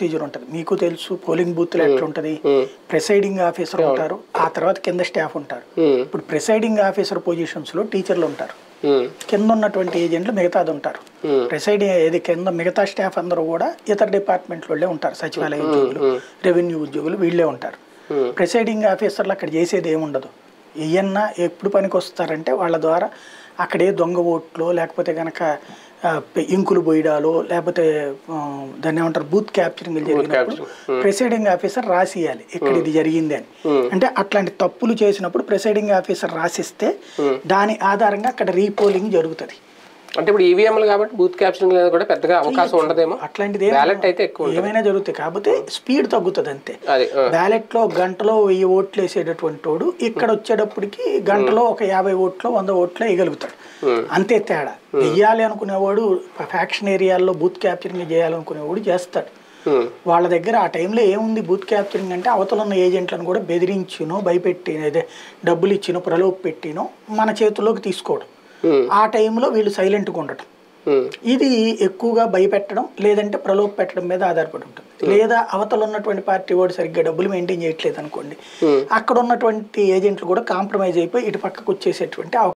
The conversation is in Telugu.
ప్రొసీజర్ ఉంటుంది. మీకు తెలుసు పోలింగ్ బూత్లో ఎట్లుంటది, ప్రిసైడింగ్ ఆఫీసర్ ఉంటారు, ఆ తర్వాత కింద స్టాఫ్ ఉంటారు. ఇప్పుడు ప్రిసైడింగ్ ఆఫీసర్ పొజిషన్స్ లో టీచర్లు ఉంటారు, కింద ఉన్నటువంటి ఏజెంట్లు మిగతాది ఉంటారు. ప్రిసైడింగ్ ఏది కింద మిగతా స్టాఫ్ అందరూ కూడా ఇతర డిపార్ట్మెంట్లలో ఉంటారు, సచివాలయ ఉద్యోగులు, రెవెన్యూ ఉద్యోగులు వీళ్ళే ఉంటారు. ప్రిసైడింగ్ ఆఫీసర్లు అక్కడ చేసేది ఏముండదు. ఏయన్నా ఎప్పుడు పనికి వస్తారంటే వాళ్ళ ద్వారా అక్కడే దొంగ ఓట్లు లేకపోతే కనుక ఇంకులు బొయ్యడాలు లేకపోతే దాన్ని ఏమంటారు బూత్ క్యాప్చరింగ్ జరిగినప్పుడు ప్రిసైడింగ్ ఆఫీసర్ రాసియాలి ఇక్కడ ఇది జరిగింది అని. అంటే అట్లాంటి తప్పులు చేసినప్పుడు ప్రిసైడింగ్ ఆఫీసర్ రాసిస్తే దాని ఆధారంగా అక్కడ రీపోలింగ్ జరుగుతుంది. అంటే ఇప్పుడు ఈవీఎంలు కాబట్టి బూత్ క్యాప్చరింగ్ కూడా పెద్దగా అవకాశం ఉండదేమో, అట్లాంటిది బ్యాలెట్ అయితే ఎక్కువ ఏమైనా జరుగుతాయి. కాకపోతే స్పీడ్ తగ్గుతుంది అంతే. బ్యాలెట్ లో గంటలో 1000 ఓట్లు వేసేటటువంటి వాడు ఇక్కడ వచ్చేటప్పటికి గంటలో ఒక 50 ఓట్లు 100 ఓట్లు వేయగలుగుతాడు, అంతే తేడా. వెయ్యాలి అనుకునేవాడు ఫ్యాక్షన్ ఏరియాల్లో బూత్ క్యాప్చరింగ్ చేయాలనుకునేవాడు చేస్తాడు. వాళ్ళ దగ్గర ఆ టైంలో ఏముంది బూత్ క్యాప్చరింగ్ అంటే అవతల ఉన్న ఏజెంట్లను కూడా బెదిరించినో భయపెట్టి అదే డబ్బులు ఇచ్చినో ప్రలోభ పెట్టినో మన చేతుల్లోకి తీసుకోవడం. ఆ టైంలో వీళ్ళు సైలెంట్గా ఉండటం, ఇది ఎక్కువగా భయపెట్టడం లేదంటే ప్రలోభ పెట్టడం మీద ఆధారపడి ఉంటుంది. లేదా అవతల ఉన్నటువంటి పార్టీ వాడు సరిగ్గా డబ్బులు మెయింటైన్ చేయట్లేదు అనుకోండి, అక్కడ ఉన్నటువంటి ఏజెంట్లు కూడా కాంప్రమైజ్ అయిపోయి ఇటు పక్కకు వచ్చేసేటువంటి